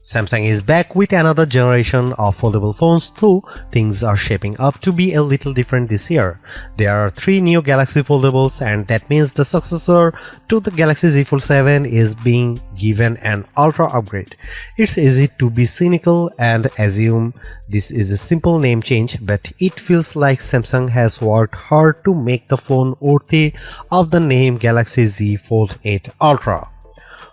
Samsung is back with another generation of foldable phones, though things are shaping up to be a little different this year. There are 3 new Galaxy foldables, and that means the successor to the Galaxy Z Fold 7 is being given an ultra upgrade. It's easy to be cynical and assume this is a simple name change, but it feels like Samsung has worked hard to make the phone worthy of the name Galaxy Z Fold 8 Ultra.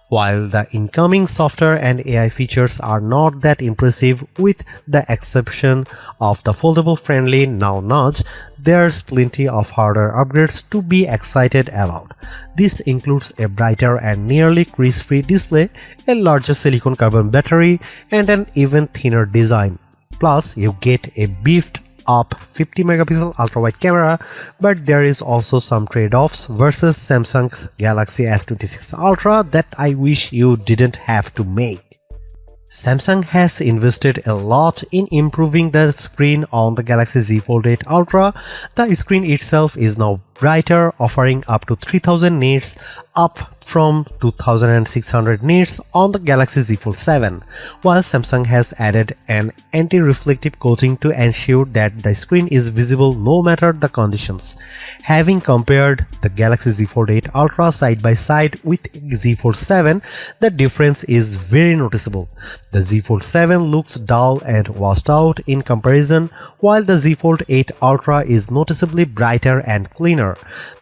While the incoming software and AI features are not that impressive with the exception of the foldable-friendly now notch, there's plenty of hardware upgrades to be excited about. This includes a brighter and nearly crease-free display, a larger silicon carbon battery, and an even thinner design. Plus, you get a beefed up 50 megapixel ultra-wide camera, but there is also some trade-offs versus Samsung's Galaxy S26 Ultra that I wish you didn't have to make. Samsung has invested a lot in improving the screen on the Galaxy Z Fold 8 Ultra. The screen itself is now brighter, offering up to 3000 nits, up from 2600 nits on the Galaxy Z Fold 7, while Samsung has added an anti-reflective coating to ensure that the screen is visible no matter the conditions. Having compared the Galaxy Z Fold 8 Ultra side by side with Z Fold 7, the difference is very noticeable. The Z Fold 7 looks dull and washed out in comparison, while the Z Fold 8 Ultra is noticeably brighter and cleaner.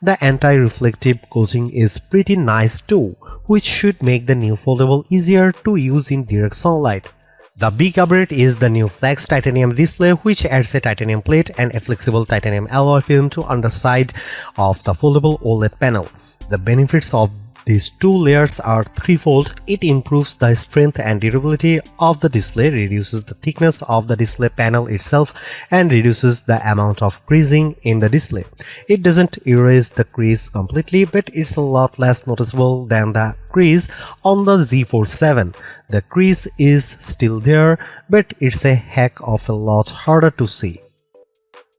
The anti-reflective coating is pretty nice too, which should make the new foldable easier to use in direct sunlight. The big upgrade is the new Flex titanium display, which adds a titanium plate and a flexible titanium alloy film to underside of the foldable OLED panel. The benefits of these two layers are threefold. It improves the strength and durability of the display, reduces the thickness of the display panel itself, and reduces the amount of creasing in the display. It doesn't erase the crease completely, but it's a lot less noticeable than the crease on the Z Fold 7. The crease is still there, but it's a heck of a lot harder to see.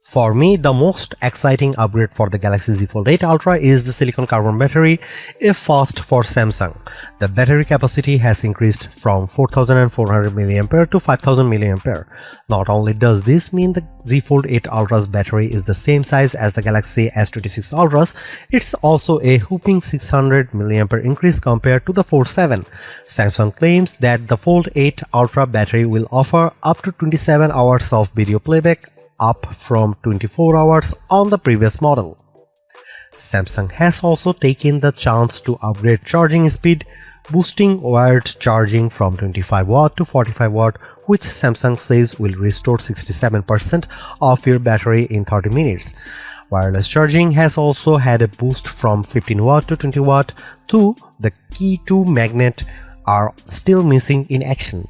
For me, the most exciting upgrade for the Galaxy Z Fold 8 Ultra is the silicon carbon battery, a first for Samsung. The battery capacity has increased from 4400 mAh to 5000 mAh. Not only does this mean the Z Fold 8 Ultra's battery is the same size as the Galaxy S26 Ultra's, it's also a whopping 600 mAh increase compared to the Fold 7. Samsung claims that the Fold 8 Ultra battery will offer up to 27 hours of video playback, up from 24 hours on the previous model. Samsung has also taken the chance to upgrade charging speed, boosting wired charging from 25 watt to 45 watt, which Samsung says will restore 67% of your battery in 30 minutes. Wireless charging has also had a boost from 15 watt to 20 watt, though the key to magnet are still missing in action.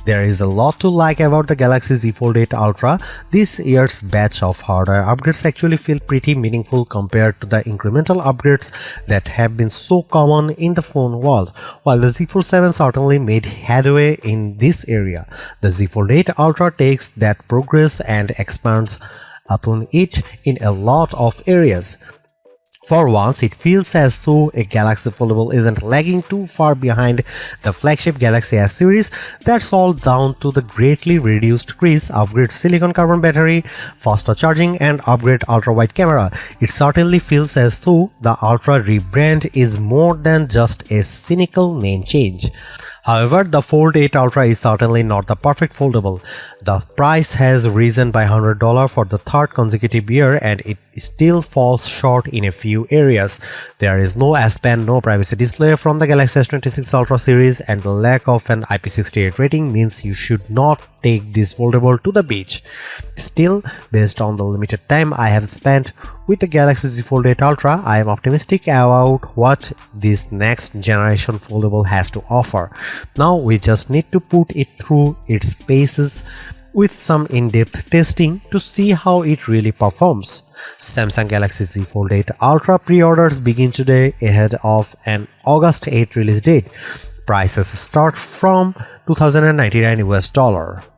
There is a lot to like about the Galaxy Z Fold 8 Ultra. This year's batch of hardware upgrades actually feel pretty meaningful compared to the incremental upgrades that have been so common in the phone world. While the Z Fold 7 certainly made headway in this area, the Z Fold 8 Ultra takes that progress and expands upon it in a lot of areas. For once, it feels as though a Galaxy Foldable isn't lagging too far behind the flagship Galaxy S series. That's all down to the greatly reduced crease, upgrade silicon carbon battery, faster charging, and upgrade ultra-wide camera. It certainly feels as though the Ultra rebrand is more than just a cynical name change. However, the Fold 8 Ultra is certainly not the perfect foldable. The price has risen by $100 for the third consecutive year, and it still falls short in a few areas. There is no S Pen, no privacy display from the Galaxy S26 Ultra series, and the lack of an IP68 rating means you should not take this foldable to the beach. Still, based on the limited time I have spent with the Galaxy Z Fold 8 Ultra, I am optimistic about what this next generation foldable has to offer. Now we just need to put it through its paces with some in-depth testing to see how it really performs. Samsung Galaxy Z Fold 8 Ultra pre-orders begin today ahead of an August 8 release date. Prices start from $2,099 US.